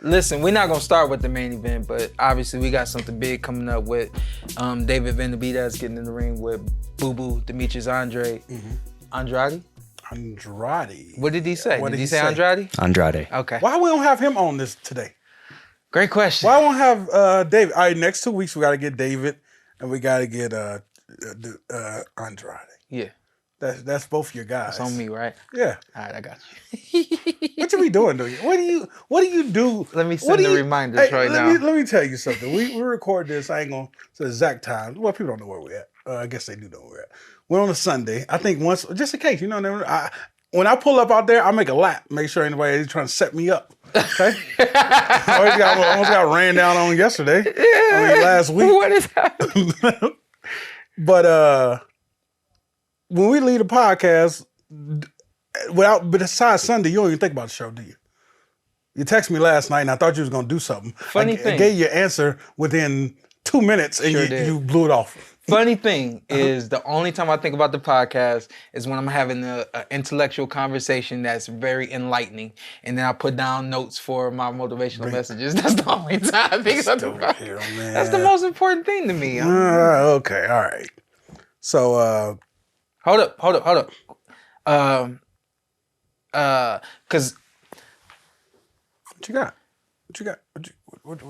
Listen, we're not gonna start with the main event, but obviously we got something big coming up with David Benavidez getting in the ring with Boo Boo Demetrius Andrade. Andrade. What did he say? Did he say Andrade? Andrade. Okay. Why we don't have him on this today? Great question. Why won't have David? All right, next 2 weeks we got to get David and we got to get Andrade. Yeah. That's both your guys. It's on me, right? Yeah. All right, I got you. What you be doing? What do you do? Let me send the reminders now. Let me tell you something. We record this. I ain't gonna say the exact time. Well, people don't know where we're at. I guess they do know where we're at. We're on a Sunday. I think once, just in case, when I pull up out there, I make a lap. Make sure anybody is trying to set me up. Okay. I almost got ran down on yesterday. Last week. What is happening? But when we leave the podcast, besides Sunday, you don't even think about the show, do you? You texted me last night, and I thought you was gonna do something. Funny thing. I gave you an answer within 2 minutes, and you blew it off. Funny thing is, the only time I think about the podcast is when I'm having an intellectual conversation that's very enlightening, and then I put down notes for my motivational messages. That's the only time I think about the podcast. That's the most important thing to me. Okay, all right. So, hold up. Because what you got?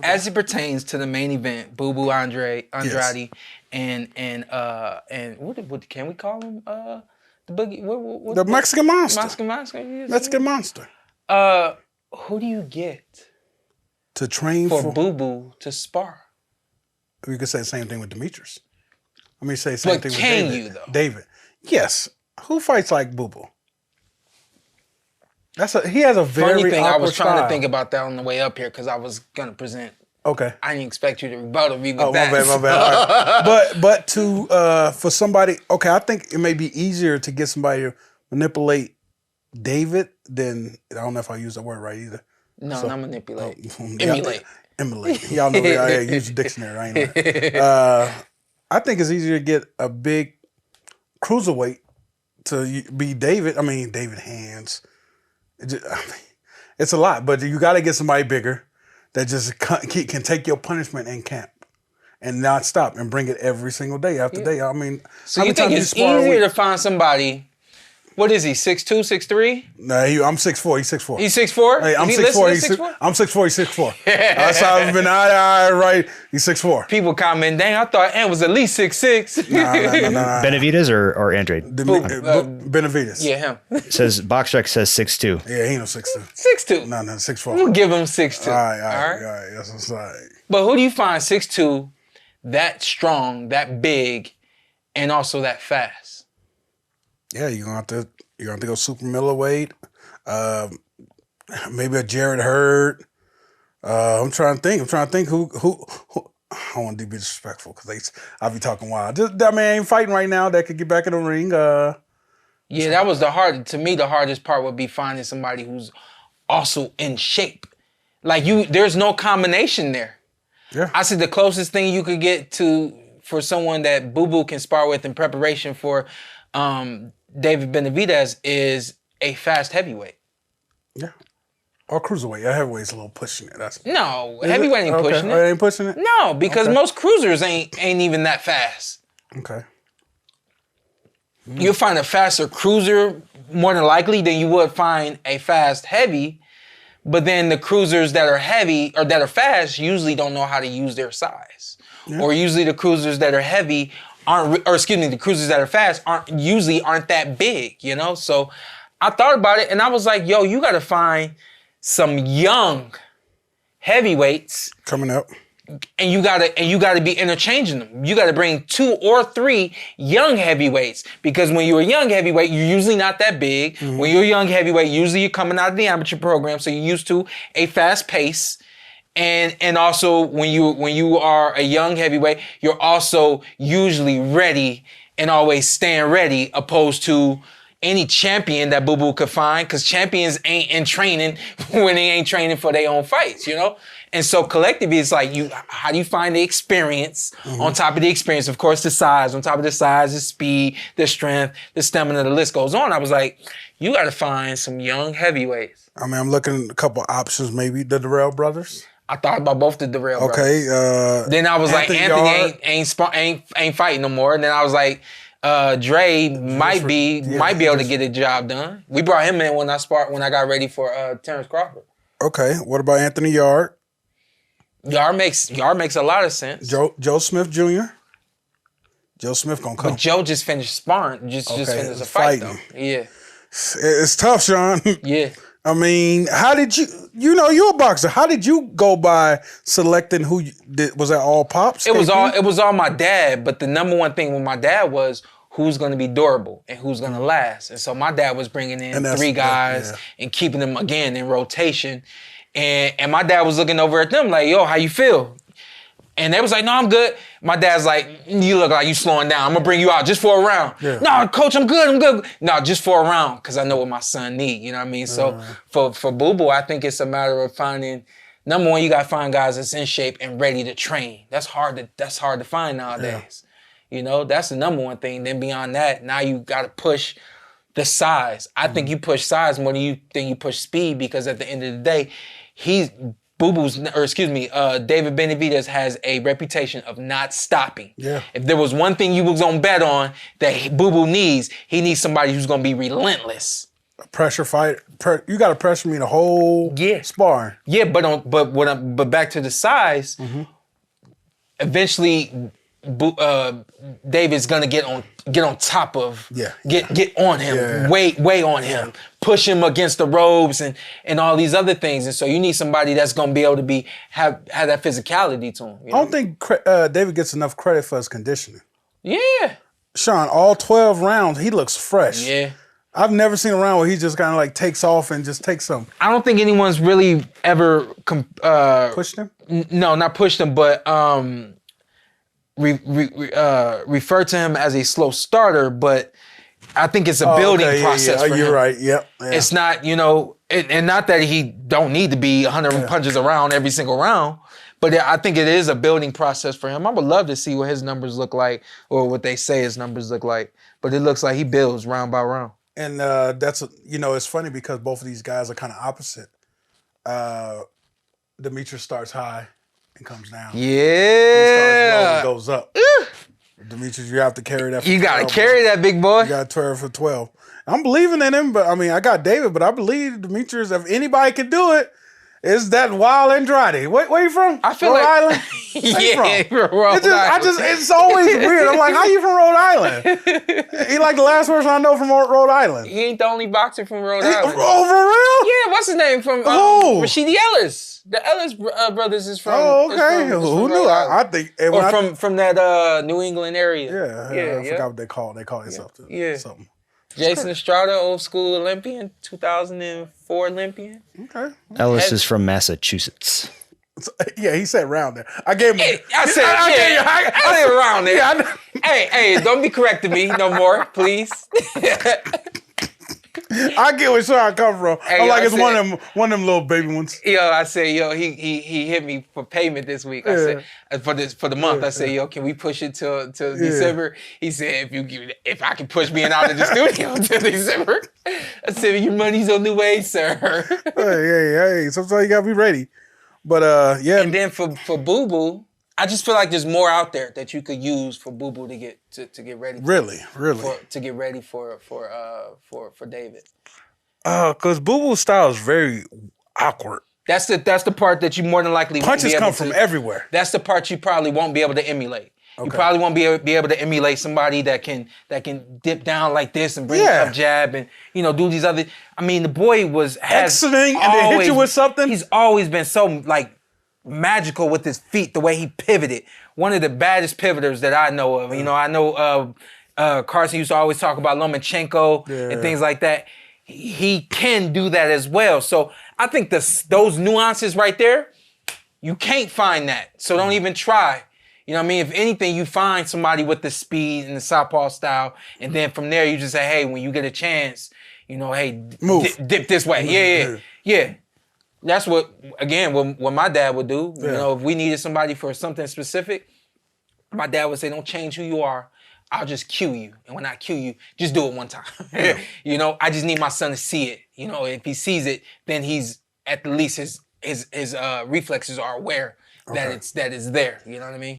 as it pertains to the main event, Boo Boo Andrade, Yes. and what can we call him? The boogie, The Mexican Monster. Mexican Monster. Who do you get To train for Boo Boo to spar? We could say the same thing with Demetrius. I mean, say the same But thing with can David. you, though? David. Yes. Who fights like Boo Boo? He has a very Funny thing, I was trying style. to think about that on the way up here because I was gonna present. Okay. I didn't expect you to rebuttal me with that. My bad. All right. But for somebody, okay, I think it may be easier to get somebody to manipulate David than, I don't know if I use that word right either. No, not manipulate. Emulate. Y'all know I use the dictionary. I ain't know. I think it's easier to get a big cruiserweight to be David. I mean, David hands. It's a lot, but you got to get somebody bigger that just can take your punishment in camp and not stop and bring it every single day after day. I mean, so you think it's easier to find somebody? What is he? 6'2", 6'3"? No, I'm 6'4". He's 6'4". He's 6'4"? Hey, I'm 6'4". I'm 6'4". He's 6'4". That's how I've been right. He's 6'4". People comment, dang, I thought Antt was at least 6'6". Nah. Benavidez or Andrade? Benavidez. Yeah, him. Says BoxRec says 6'2". Yeah, he ain't no 6'2". 6'2". No, 6'4". We'll give him 6'2". All right. That's what's right. But who do you find 6'2", that strong, that big, and also that fast? Yeah, you're gonna have to go super middleweight. Maybe a Jared Hurd. I'm trying to think who. I don't want to be disrespectful because I'll be talking wild. That man ain't fighting right now that could get back in the ring. Yeah, that was the hardest part would be finding somebody who's also in shape. Like there's no combination there. Yeah. I said the closest thing you could get to for someone that Boo Boo can spar with in preparation for David Benavidez is a fast heavyweight. Yeah. Or cruiserweight. Yeah, heavyweight's a little pushing it. Heavyweight ain't pushing it. It ain't pushing it? No, because most cruisers ain't even that fast. Okay. You'll find a faster cruiser more than likely than you would find a fast heavy. But then the cruisers that are heavy or that are fast usually don't know how to use their size. Yeah. Or usually the cruisers that are heavy the cruisers that are fast aren't that big, So I thought about it and I was like, yo, you got to find some young heavyweights coming up. And you gotta be interchanging them. You gotta bring 2 or 3 young heavyweights because when you're a young heavyweight, you're usually not that big. Mm-hmm. When you're a young heavyweight, usually you're coming out of the amateur program, so you're used to a fast pace. And also when you are a young heavyweight, you're also usually ready and always staying ready, opposed to any champion that Boo Boo could find, because champions ain't in training when they ain't training for their own fights, you know? And so collectively, it's like, how do you find the experience? On top of the experience, of course, the size. On top of the size, the speed, the strength, the stamina, the list goes on. I was like, you got to find some young heavyweights. I mean, I'm looking at a couple options, maybe the Darrell brothers. I thought about both the Darrell brothers. Okay. Then I was like, Anthony ain't fighting no more. And then I was like, Dre might be able to get the job done. We brought him in when I got ready for Terrence Crawford. Okay. What about Anthony Yard? Yard makes a lot of sense. Joe Smith Jr. Joe Smith gonna come. But Joe just finished sparring. Just finished a fight though. Yeah. It's tough, Shawn. Yeah. I mean, how did you're a boxer. How did you go by selecting who you did? Was that all Pops? It was all my dad, but the number one thing with my dad was who's going to be durable and who's going to last. And so my dad was bringing in 3 guys and keeping them, again, in rotation. And my dad was looking over at them like, yo, how you feel? And they was like, no, I'm good. My dad's like, you look like you slowing down. I'm going to bring you out just for a round. Yeah. No, coach, I'm good. No, just for a round because I know what my son need. You know what I mean? So for Boo Boo, I think it's a matter of finding, number one, you got to find guys that's in shape and ready to train. That's hard to find nowadays. Yeah. You know, that's the number one thing. Then beyond that, now you got to push the size. I think you push size more than you think you push speed because at the end of the day, David Benavidez has a reputation of not stopping. Yeah. If there was one thing you was gonna bet on that Boo Boo needs, he needs somebody who's gonna be relentless. A pressure fight. You gotta pressure me the whole sparring. Yeah, but back to the size. Eventually, David's gonna get on top of get on him, way on him, push him against the ropes and all these other things. And so you need somebody that's gonna be able to have that physicality to him. You know? I don't think David gets enough credit for his conditioning. Yeah, Shawn, all 12 rounds, he looks fresh. Yeah. I've never seen a round where he just kind of like takes off and just takes some. I don't think anyone's really ever pushed him. No, not pushed him, but refer to him as a slow starter, but I think it's a building process for him. You're right. Yep. Yeah. It's not, and not that he don't need to be 100 punches around every single round, but I think it is a building process for him. I would love to see what his numbers look like or what they say his numbers look like, but it looks like he builds round by round. And it's funny because both of these guys are kind of opposite. Demetrius starts high and comes down. Yeah. He starts low and goes up. Demetrius, you have to carry that. You got to carry that, big boy. You got to 12 for 12. I'm believing in him, but I mean, I got David, but I believe Demetrius, if anybody can do it, is that wild Andrade. Where you from? I feel Rhode like Island? From Rhode Island. It's always weird. I'm like, how you from Rhode Island? He like the last person I know from Rhode Island. He ain't the only boxer from Rhode Island. Oh, for real? Yeah, what's his name? From Rashidi Ellis. The Ellis brothers is from. Oh, okay. Who knew? I think. From that New England area. Yeah. I forgot what they call it. They call it something. Yeah. Something. Jason Estrada, old school Olympian, 2004 Olympian. Okay. Ellis is from Massachusetts. Yeah, he said round there. I gave him. I said around there. Yeah, hey, don't be correcting me no more, please. I get where Shawn come from. I'm like, it's one of them little baby ones. I said, he hit me for payment this week. I said, for the month. I said, can we push it till December? He said, if I can push me out of the studio till December. I said, your money's on the way, sir. Hey, sometimes you gotta be ready. But And then for Boo Boo, I just feel like there's more out there that you could use for Boo Boo to get ready. Really. To get ready for David. Because Boo Boo's style is very awkward. That's the part that you more than likely punches come from everywhere. That's the part you probably won't be able to emulate. Okay. You probably won't be able to emulate somebody that can dip down like this and bring up jab and do these other. I mean, the boy exiting and then hit you with something. He's always been so magical with his feet, the way he pivoted. One of the baddest pivoters that I know of. I know Carson used to always talk about Lomachenko and things like that. He can do that as well. So I think those nuances right there, you can't find that. So don't even try. You know what I mean? If anything, you find somebody with the speed and the southpaw style, and then from there you just say, hey, when you get a chance, you know, hey, dip this way. Yeah. That's what, again, what my dad would do. You know, if we needed somebody for something specific, my dad would say, don't change who you are. I'll just cue you. And when I cue you, just do it one time. You know, I just need my son to see it. You know, if he sees it, then he's at the least his reflexes are aware that it's there. You know what I mean?